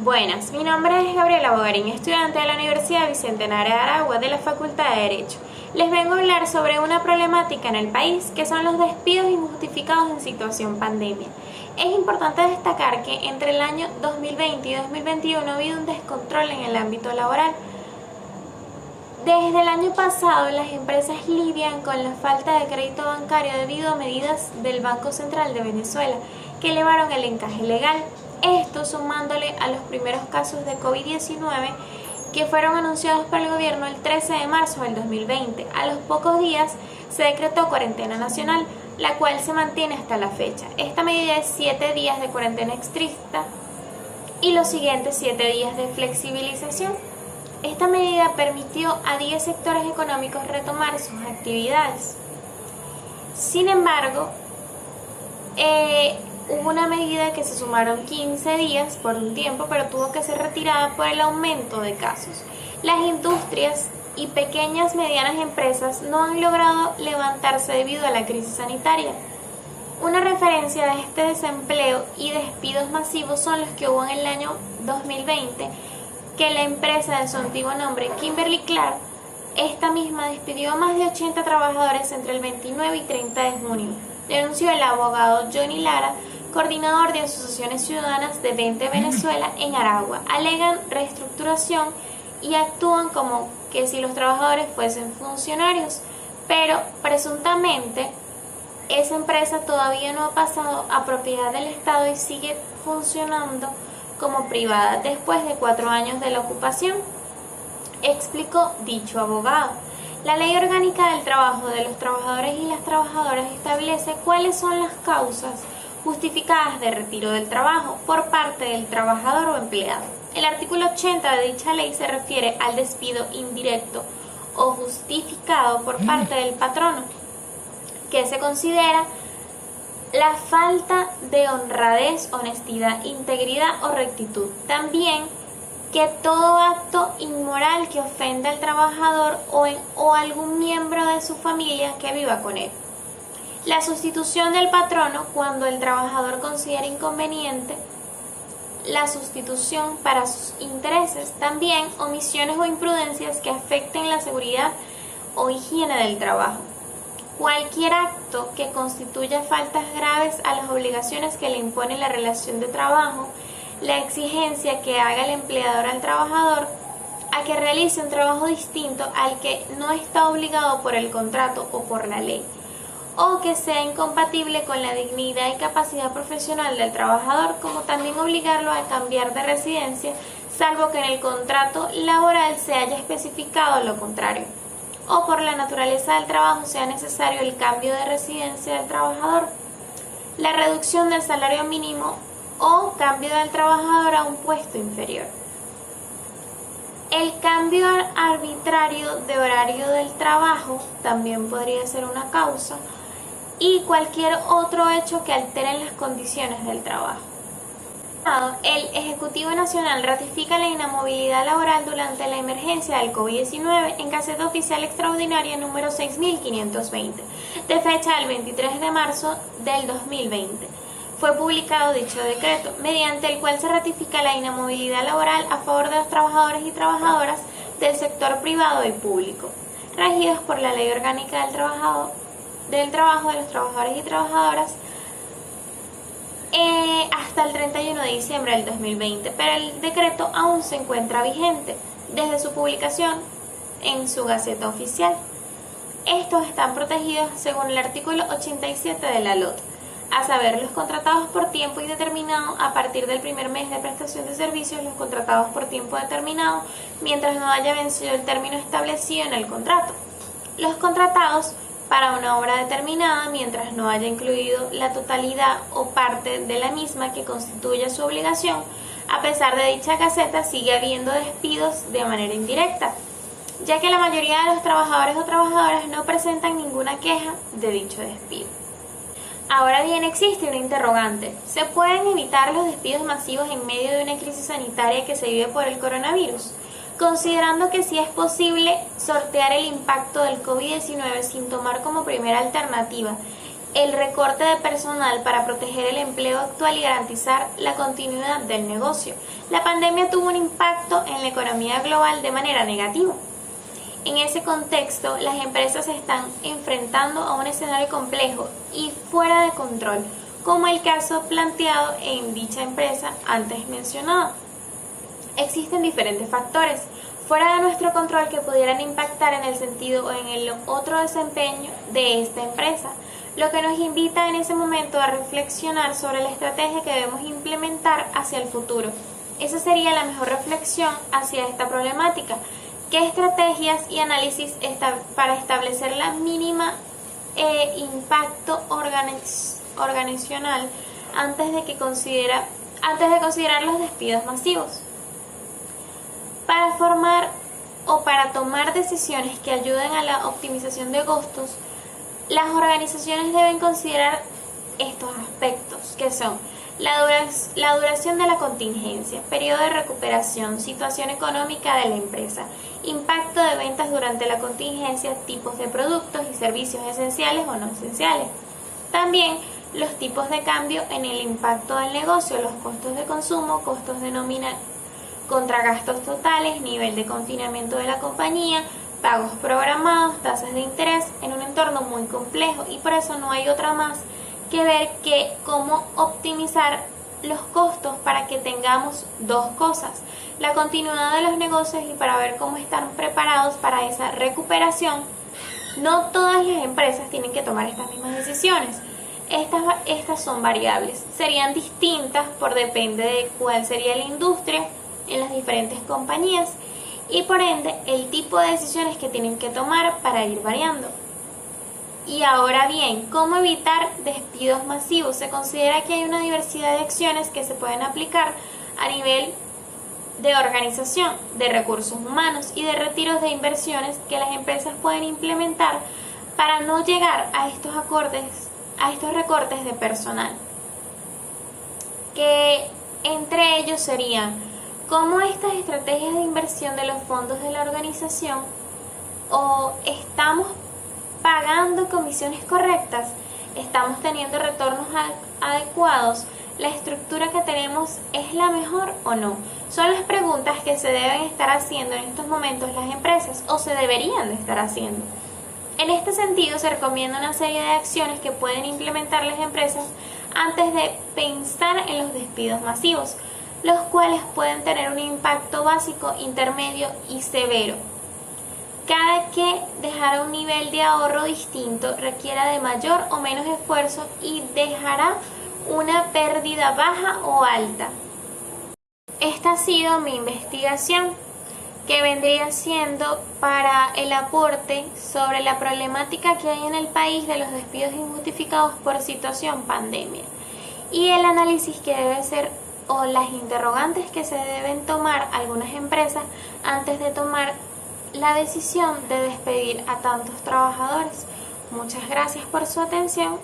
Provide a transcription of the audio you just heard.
Buenas, mi nombre es Gabriela Bogarín, estudiante de la Universidad Bicentenaria de Aragua de la Facultad de Derecho. Les vengo a hablar sobre una problemática en el país que son los despidos injustificados en situación pandemia. Es importante destacar que entre el año 2020 y 2021 ha habido un descontrol en el ámbito laboral. Desde el año pasado, las empresas lidian con la falta de crédito bancario debido a medidas del Banco Central de Venezuela que elevaron el encaje legal. Esto sumándole a los primeros casos de COVID-19 que fueron anunciados por el gobierno el 13 de marzo del 2020. A los pocos días se decretó cuarentena nacional, la cual se mantiene hasta la fecha. Esta medida es 7 días de cuarentena estricta y los siguientes 7 días de flexibilización. Esta medida permitió a 10 sectores económicos retomar sus actividades. Sin embargo, hubo una medida que se sumaron 15 días por un tiempo, pero tuvo que ser retirada por el aumento de casos. Las industrias y pequeñas medianas empresas no han logrado levantarse debido a la crisis sanitaria. Una referencia de este desempleo y despidos masivos son los que hubo en el año 2020, que la empresa de su antiguo nombre, Kimberly-Clark, esta misma despidió a más de 80 trabajadores entre el 29 y 30 de junio, denunció el abogado Johnny Lara, coordinador de asociaciones ciudadanas de 20 Venezuela en Aragua. Alegan reestructuración y actúan como que si los trabajadores fuesen funcionarios, pero presuntamente esa empresa todavía no ha pasado a propiedad del Estado y sigue funcionando como privada después de 4 años de la ocupación, explicó dicho abogado. La Ley Orgánica del Trabajo de los Trabajadores y las Trabajadoras establece cuáles son las causas justificadas de retiro del trabajo por parte del trabajador o empleado. El artículo 80 de dicha ley se refiere al despido indirecto o justificado por parte del patrono, que se considera la falta de honradez, honestidad, integridad o rectitud. También que todo acto inmoral que ofenda al trabajador o algún miembro de su familia que viva con él. La sustitución del patrono cuando el trabajador considera inconveniente la sustitución para sus intereses. También omisiones o imprudencias que afecten la seguridad o higiene del trabajo. Cualquier acto que constituya faltas graves a las obligaciones que le impone la relación de trabajo, la exigencia que haga el empleador al trabajador a que realice un trabajo distinto al que no está obligado por el contrato o por la ley, o que sea incompatible con la dignidad y capacidad profesional del trabajador, como también obligarlo a cambiar de residencia, salvo que en el contrato laboral se haya especificado lo contrario, o por la naturaleza del trabajo sea necesario el cambio de residencia del trabajador, la reducción del salario mínimo o cambio del trabajador a un puesto inferior. El cambio arbitrario de horario del trabajo también podría ser una causa, y cualquier otro hecho que altere las condiciones del trabajo. El Ejecutivo Nacional ratifica la inamovilidad laboral durante la emergencia del COVID-19 en Gaceta Oficial Extraordinaria número 6520, de fecha del 23 de marzo del 2020. Fue publicado dicho decreto, mediante el cual se ratifica la inamovilidad laboral a favor de los trabajadores y trabajadoras del sector privado y público, regidos por la Ley Orgánica del Trabajo de los Trabajadores y Trabajadoras hasta el 31 de diciembre del 2020, pero el decreto aún se encuentra vigente desde su publicación en su Gaceta Oficial. Estos están protegidos según el artículo 87 de la LOT, a saber, los contratados por tiempo indeterminado a partir del primer mes de prestación de servicios, los contratados por tiempo determinado mientras no haya vencido el término establecido en el contrato, los contratados para una obra determinada mientras no haya incluido la totalidad o parte de la misma que constituya su obligación. A pesar de dicha gaceta, sigue habiendo despidos de manera indirecta, ya que la mayoría de los trabajadores o trabajadoras no presentan ninguna queja de dicho despido. Ahora bien, existe una interrogante. ¿Se pueden evitar los despidos masivos en medio de una crisis sanitaria que se vive por el coronavirus? Considerando que sí es posible sortear el impacto del COVID-19 sin tomar como primera alternativa el recorte de personal para proteger el empleo actual y garantizar la continuidad del negocio. La pandemia tuvo un impacto en la economía global de manera negativa. En ese contexto, las empresas se están enfrentando a un escenario complejo y fuera de control, como el caso planteado en dicha empresa antes mencionada. Existen diferentes factores fuera de nuestro control que pudieran impactar en el sentido o en el otro desempeño de esta empresa, lo que nos invita en ese momento a reflexionar sobre la estrategia que debemos implementar hacia el futuro. Esa sería la mejor reflexión hacia esta problemática. ¿Qué estrategias y análisis para establecer la mínima impacto organizacional antes de considerar los despidos masivos? Para formar o para tomar decisiones que ayuden a la optimización de costos, las organizaciones deben considerar estos aspectos, que son la duración de la contingencia, periodo de recuperación, situación económica de la empresa, impacto de ventas durante la contingencia, tipos de productos y servicios esenciales o no esenciales. También los tipos de cambio en el impacto del negocio, los costos de consumo, costos de nómina contra gastos totales, nivel de confinamiento de la compañía, pagos programados, tasas de interés, en un entorno muy complejo, y por eso no hay otra más que ver que cómo optimizar los costos para que tengamos dos cosas: la continuidad de los negocios y para ver cómo están preparados para esa recuperación. No todas las empresas tienen que tomar estas mismas decisiones. Estas son variables, serían distintas depende de cuál sería la industria en las diferentes compañías y por ende el tipo de decisiones que tienen que tomar para ir variando. Y ahora bien, ¿cómo evitar despidos masivos? Se considera que hay una diversidad de acciones que se pueden aplicar a nivel de organización, de recursos humanos y de retiros de inversiones que las empresas pueden implementar para no llegar a estos recortes de personal, que entre ellos serían cómo estas estrategias de inversión de los fondos de la organización o estamos pagando comisiones correctas, estamos teniendo retornos adecuados, la estructura que tenemos es la mejor o no. Son las preguntas que se deben estar haciendo en estos momentos las empresas o se deberían de estar haciendo. En este sentido, se recomienda una serie de acciones que pueden implementar las empresas antes de pensar en los despidos masivos, los cuales pueden tener un impacto básico, intermedio y severo. Cada que dejará un nivel de ahorro distinto requiera de mayor o menos esfuerzo y dejará una pérdida baja o alta. Esta ha sido mi investigación, que vendría siendo para el aporte sobre la problemática que hay en el país de los despidos injustificados por situación pandemia y el análisis que debe ser o las interrogantes que se deben tomar algunas empresas antes de tomar la decisión de despedir a tantos trabajadores. Muchas gracias por su atención.